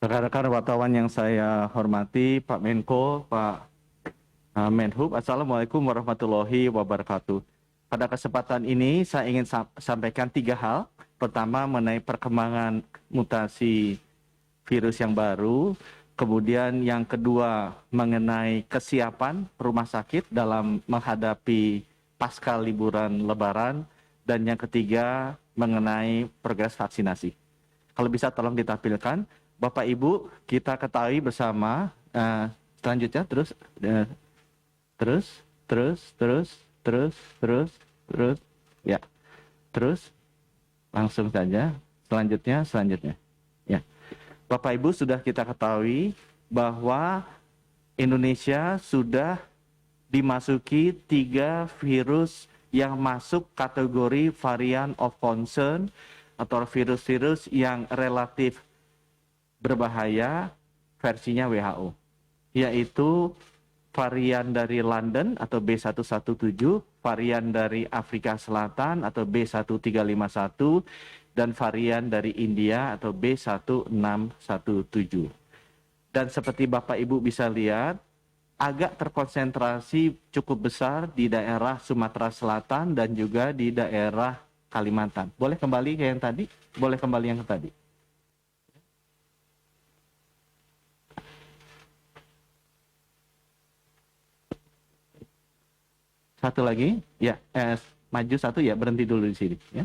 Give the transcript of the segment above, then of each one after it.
Rekan-rekan wartawan yang saya hormati, Pak Menko, Pak Menhub, Assalamualaikum warahmatullahi wabarakatuh. Pada kesempatan ini saya ingin sampaikan 3 hal. Pertama, mengenai perkembangan mutasi virus yang baru. Kemudian yang kedua, mengenai kesiapan rumah sakit dalam menghadapi pasca liburan Lebaran. Dan yang ketiga, mengenai progres vaksinasi. Kalau bisa tolong ditampilkan. Bapak Ibu, kita ketahui bersama selanjutnya terus terus terus terus terus terus terus ya. Terus langsung saja selanjutnya ya. Bapak Ibu, sudah kita ketahui bahwa Indonesia sudah dimasuki 3 virus yang masuk kategori varian of concern atau virus-virus yang relatif berbahaya versinya WHO, yaitu varian dari London atau B117, varian dari Afrika Selatan atau B1351, dan varian dari India atau B1617. Dan seperti Bapak Ibu bisa lihat, agak terkonsentrasi cukup besar di daerah Sumatera Selatan dan juga di daerah Kalimantan. Boleh kembali ke yang tadi? Boleh kembali yang tadi. Satu lagi, ya, maju satu ya, berhenti dulu di sini. Ya.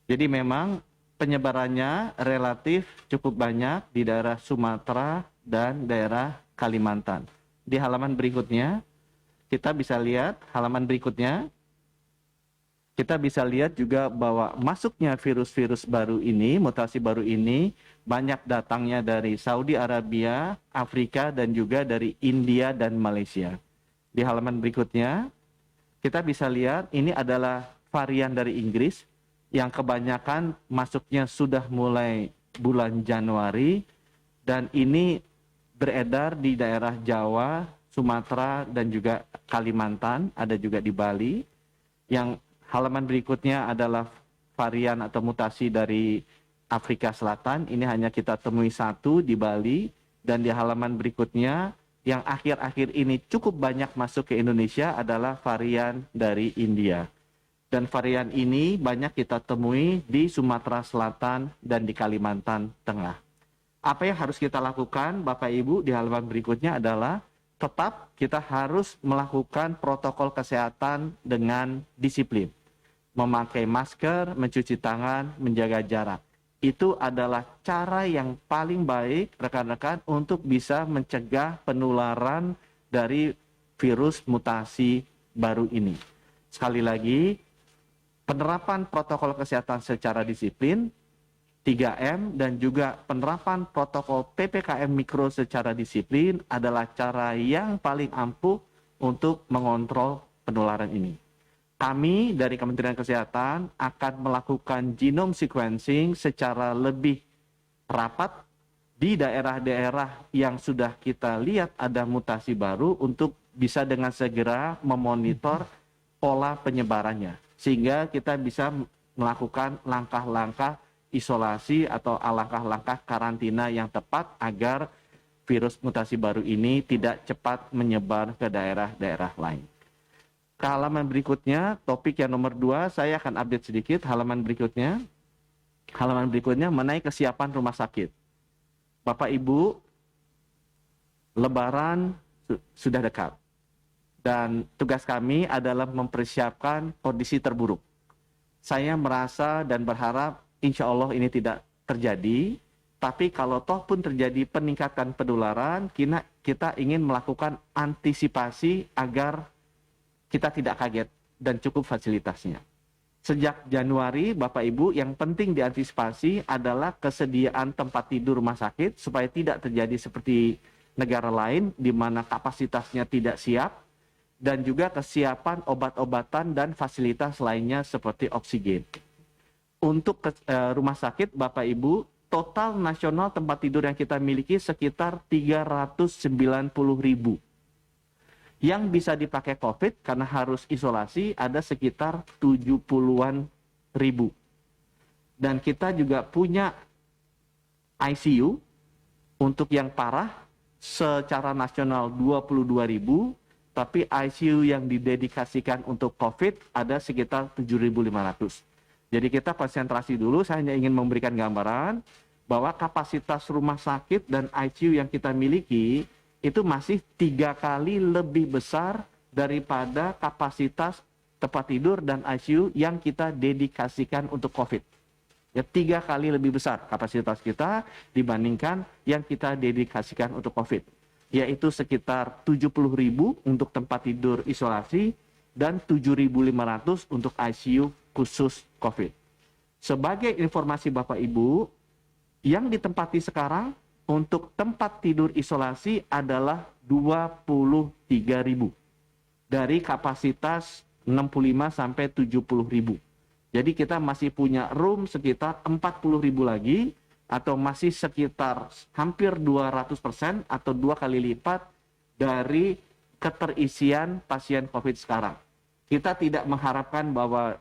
Jadi memang penyebarannya relatif cukup banyak di daerah Sumatera dan daerah Kalimantan. Di halaman berikutnya, kita bisa lihat kita bisa lihat juga bahwa masuknya virus-virus baru ini, mutasi baru ini, banyak datangnya dari Saudi Arabia, Afrika, dan juga dari India dan Malaysia. Di halaman berikutnya, kita bisa lihat ini adalah varian dari Inggris yang kebanyakan masuknya sudah mulai bulan Januari dan ini beredar di daerah Jawa, Sumatera, dan juga Kalimantan, ada juga di Bali. Yang halaman berikutnya adalah varian atau mutasi dari Afrika Selatan, ini hanya kita temui 1 di Bali, dan di halaman berikutnya yang akhir-akhir ini cukup banyak masuk ke Indonesia adalah varian dari India. Dan varian ini banyak kita temui di Sumatera Selatan dan di Kalimantan Tengah. Apa yang harus kita lakukan, Bapak Ibu, di halaman berikutnya adalah tetap kita harus melakukan protokol kesehatan dengan disiplin. Memakai masker, mencuci tangan, menjaga jarak. Itu adalah cara yang paling baik rekan-rekan untuk bisa mencegah penularan dari virus mutasi baru ini. Sekali lagi, penerapan protokol kesehatan secara disiplin, 3M, dan juga penerapan protokol PPKM Mikro secara disiplin adalah cara yang paling ampuh untuk mengontrol penularan ini. Kami dari Kementerian Kesehatan akan melakukan genome sequencing secara lebih rapat di daerah-daerah yang sudah kita lihat ada mutasi baru untuk bisa dengan segera memonitor pola penyebarannya. Sehingga kita bisa melakukan langkah-langkah isolasi atau langkah-langkah karantina yang tepat agar virus mutasi baru ini tidak cepat menyebar ke daerah-daerah lain. Ke halaman berikutnya, topik yang nomor 2, saya akan update sedikit halaman berikutnya. Halaman berikutnya mengenai kesiapan rumah sakit. Bapak Ibu, Lebaran sudah dekat. Dan tugas kami adalah mempersiapkan kondisi terburuk. Saya merasa dan berharap insya Allah ini tidak terjadi. Tapi kalau toh pun terjadi peningkatan penularan, kita ingin melakukan antisipasi agar kita tidak kaget dan cukup fasilitasnya. Sejak Januari, Bapak Ibu, yang penting diantisipasi adalah kesediaan tempat tidur rumah sakit supaya tidak terjadi seperti negara lain di mana kapasitasnya tidak siap, dan juga kesiapan obat-obatan dan fasilitas lainnya seperti oksigen. Untuk rumah sakit, Bapak Ibu, total nasional tempat tidur yang kita miliki sekitar 390.000. Yang bisa dipakai COVID karena harus isolasi ada sekitar 70-an ribu. Dan kita juga punya ICU Untuk yang parah, secara nasional 22.000, tapi ICU yang didedikasikan untuk COVID ada sekitar 7.500. Jadi kita konsentrasi dulu, saya hanya ingin memberikan gambaran bahwa kapasitas rumah sakit dan ICU yang kita miliki itu masih 3 kali lebih besar daripada kapasitas tempat tidur dan ICU yang kita dedikasikan untuk COVID. Ya, 3 kali lebih besar kapasitas kita dibandingkan yang kita dedikasikan untuk COVID, yaitu sekitar 70.000 untuk tempat tidur isolasi dan 7.500 untuk ICU khusus COVID. Sebagai informasi Bapak Ibu, yang ditempati sekarang untuk tempat tidur isolasi adalah 23.000 dari kapasitas 65 sampai 70.000. Jadi kita masih punya room sekitar 40.000 lagi, atau masih sekitar hampir 200% atau 2 kali lipat dari keterisian pasien COVID sekarang. Kita tidak mengharapkan bahwa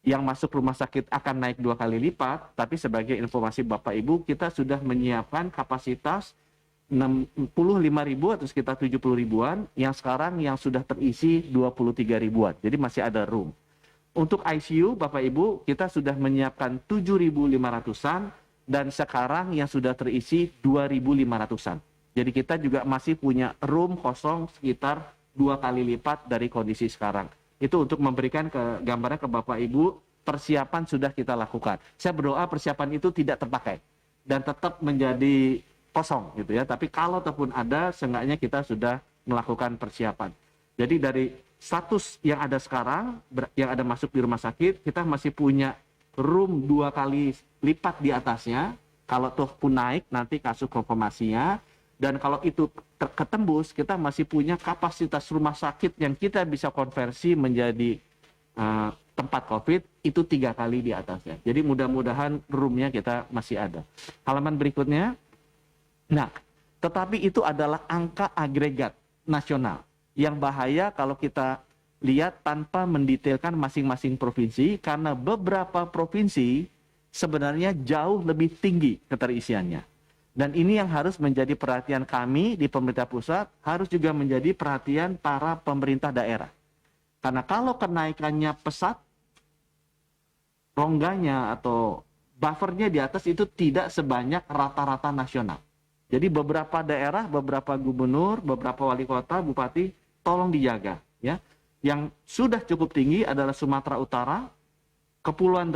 yang masuk rumah sakit akan naik 2 kali lipat, tapi sebagai informasi Bapak Ibu, kita sudah menyiapkan kapasitas 65.000 atau sekitar 70.000-an, yang sekarang yang sudah terisi 23.000-an. Jadi masih ada room. Untuk ICU, Bapak Ibu, kita sudah menyiapkan 7.500-an dan sekarang yang sudah terisi 2.500-an. Jadi kita juga masih punya room kosong sekitar 2 kali lipat dari kondisi sekarang. Itu untuk memberikan gambaran ke Bapak Ibu, persiapan sudah kita lakukan. Saya berdoa persiapan itu tidak terpakai dan tetap menjadi kosong gitu ya. Tapi kalau ataupun ada, seenggaknya kita sudah melakukan persiapan. Jadi dari status yang ada sekarang, yang ada masuk di rumah sakit, kita masih punya room 2 kali lipat di atasnya. Kalau tuh pun naik, nanti kasus konfirmasinya. Dan kalau itu ketembus, kita masih punya kapasitas rumah sakit yang kita bisa konversi menjadi tempat COVID, itu 3 kali di atasnya. Jadi mudah-mudahan roomnya kita masih ada. Halaman berikutnya. Nah, tetapi itu adalah angka agregat nasional. Yang bahaya kalau kita lihat tanpa mendetailkan masing-masing provinsi, karena beberapa provinsi sebenarnya jauh lebih tinggi keterisiannya. Dan ini yang harus menjadi perhatian kami di pemerintah pusat, harus juga menjadi perhatian para pemerintah daerah. Karena kalau kenaikannya pesat, rongganya atau buffernya di atas itu tidak sebanyak rata-rata nasional. Jadi beberapa daerah, beberapa gubernur, beberapa wali kota, bupati, tolong dijaga ya. Yang sudah cukup tinggi adalah Sumatera Utara, Kepulauan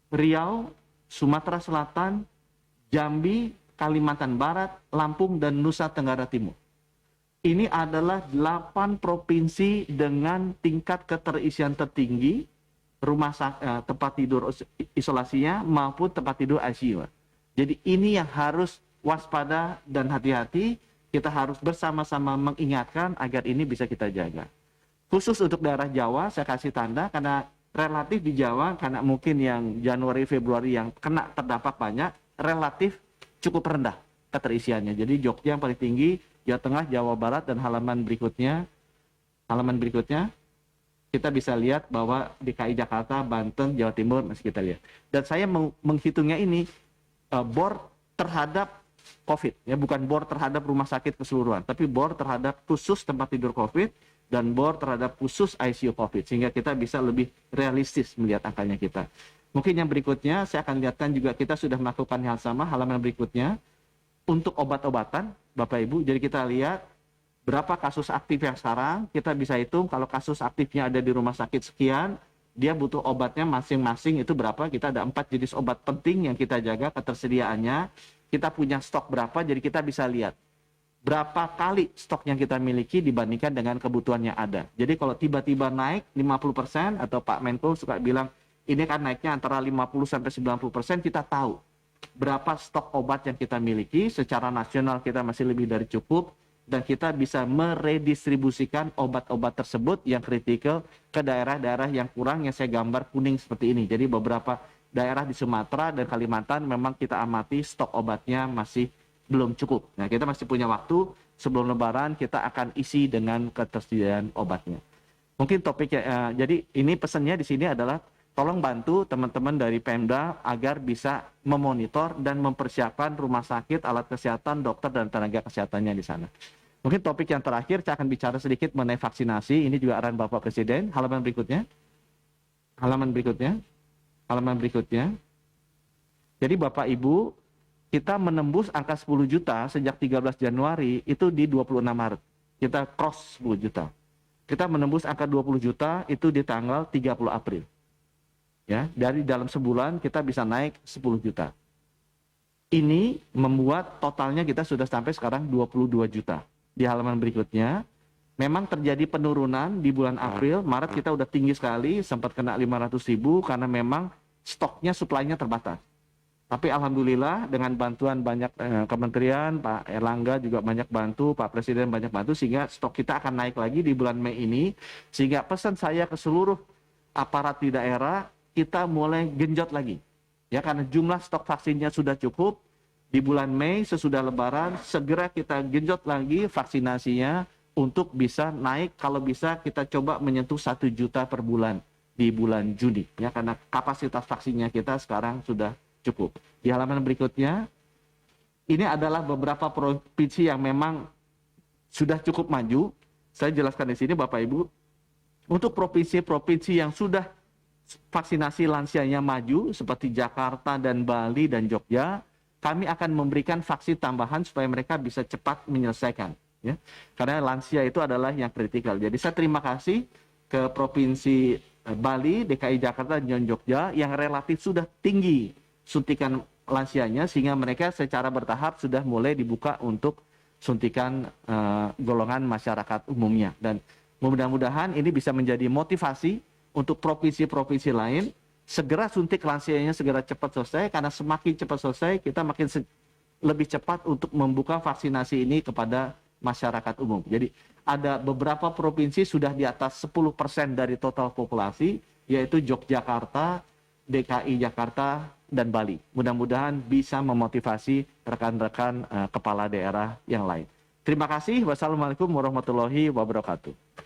Riau, Sumatera Selatan, Jambi, Kalimantan Barat, Lampung, dan Nusa Tenggara Timur. Ini adalah 8 provinsi dengan tingkat keterisian tertinggi tempat tidur isolasinya maupun tempat tidur ICU. Jadi ini yang harus waspada dan hati-hati. Kita harus bersama-sama mengingatkan agar ini bisa kita jaga. Khusus untuk daerah Jawa, saya kasih tanda karena relatif di Jawa, karena mungkin yang Januari, Februari yang kena terdampak banyak, relatif cukup rendah keterisiannya. Jadi Jogja yang paling tinggi, Jawa Tengah, Jawa Barat, dan halaman berikutnya, kita bisa lihat bahwa DKI Jakarta, Banten, Jawa Timur masih kita lihat. Dan saya menghitungnya ini bor terhadap COVID, ya, bukan bor terhadap rumah sakit keseluruhan, tapi bor terhadap khusus tempat tidur COVID dan bor terhadap khusus ICU COVID, sehingga kita bisa lebih realistis melihat angkanya kita. Mungkin yang berikutnya saya akan lihatkan juga kita sudah melakukan hal sama, halaman berikutnya, untuk obat-obatan, Bapak Ibu. Jadi kita lihat berapa kasus aktif yang sekarang, kita bisa hitung kalau kasus aktifnya ada di rumah sakit sekian, dia butuh obatnya masing-masing itu berapa. Kita ada 4 jenis obat penting yang kita jaga ketersediaannya. Kita punya stok berapa, jadi kita bisa lihat berapa kali stok yang kita miliki dibandingkan dengan kebutuhan yang ada. Jadi kalau tiba-tiba naik 50%, atau Pak Menko suka bilang ini kan naiknya antara 50-90%, kita tahu berapa stok obat yang kita miliki. Secara nasional kita masih lebih dari cukup, dan kita bisa meredistribusikan obat-obat tersebut yang kritikal ke daerah-daerah yang kurang, yang saya gambar kuning seperti ini. Jadi beberapa daerah di Sumatera dan Kalimantan memang kita amati stok obatnya masih belum cukup. Nah, kita masih punya waktu, sebelum Lebaran kita akan isi dengan ketersediaan obatnya. Mungkin topiknya, jadi ini pesannya di sini adalah tolong bantu teman-teman dari Pemda agar bisa memonitor dan mempersiapkan rumah sakit, alat kesehatan, dokter, dan tenaga kesehatannya di sana. Mungkin topik yang terakhir, saya akan bicara sedikit mengenai vaksinasi. Ini juga arahan Bapak Presiden. Halaman berikutnya. Halaman berikutnya. Halaman berikutnya. Jadi Bapak Ibu, kita menembus angka 10 juta sejak 13 Januari itu di 26 Maret. Kita cross 10 juta. Kita menembus angka 20 juta itu di tanggal 30 April. Ya, dari dalam sebulan kita bisa naik 10 juta. Ini membuat totalnya kita sudah sampai sekarang 22 juta. Di halaman berikutnya, memang terjadi penurunan di bulan April, Maret kita udah tinggi sekali, sempat kena 500.000 karena memang stoknya, supply-nya terbatas. Tapi alhamdulillah dengan bantuan banyak kementerian, Pak Erlangga juga banyak bantu, Pak Presiden banyak bantu, sehingga stok kita akan naik lagi di bulan Mei ini. Sehingga pesan saya ke seluruh aparat di daerah, kita mulai genjot lagi. Ya, karena jumlah stok vaksinnya sudah cukup, di bulan Mei sesudah Lebaran, segera kita genjot lagi vaksinasinya untuk bisa naik, kalau bisa kita coba menyentuh 1 juta per bulan di bulan Juni. Ya, karena kapasitas vaksinnya kita sekarang sudah cukup. Di halaman berikutnya, ini adalah beberapa provinsi yang memang sudah cukup maju. Saya jelaskan di sini Bapak Ibu. Untuk provinsi-provinsi yang sudah vaksinasi lansianya maju, seperti Jakarta dan Bali dan Jogja, kami akan memberikan vaksin tambahan supaya mereka bisa cepat menyelesaikan. Ya. Karena lansia itu adalah yang kritikal. Jadi saya terima kasih ke Provinsi Bali, DKI Jakarta, dan Jogja yang relatif sudah tinggi suntikan lansianya, sehingga mereka secara bertahap sudah mulai dibuka untuk suntikan golongan masyarakat umumnya. Dan mudah-mudahan ini bisa menjadi motivasi untuk provinsi-provinsi lain segera suntik lansianya, segera cepat selesai, karena semakin cepat selesai kita makin lebih cepat untuk membuka vaksinasi ini kepada masyarakat umum. Jadi ada beberapa provinsi sudah di atas 10% dari total populasi, yaitu Yogyakarta, DKI Jakarta, dan Bali. Mudah-mudahan bisa memotivasi rekan-rekan kepala daerah yang lain. Terima kasih. Wassalamualaikum warahmatullahi wabarakatuh.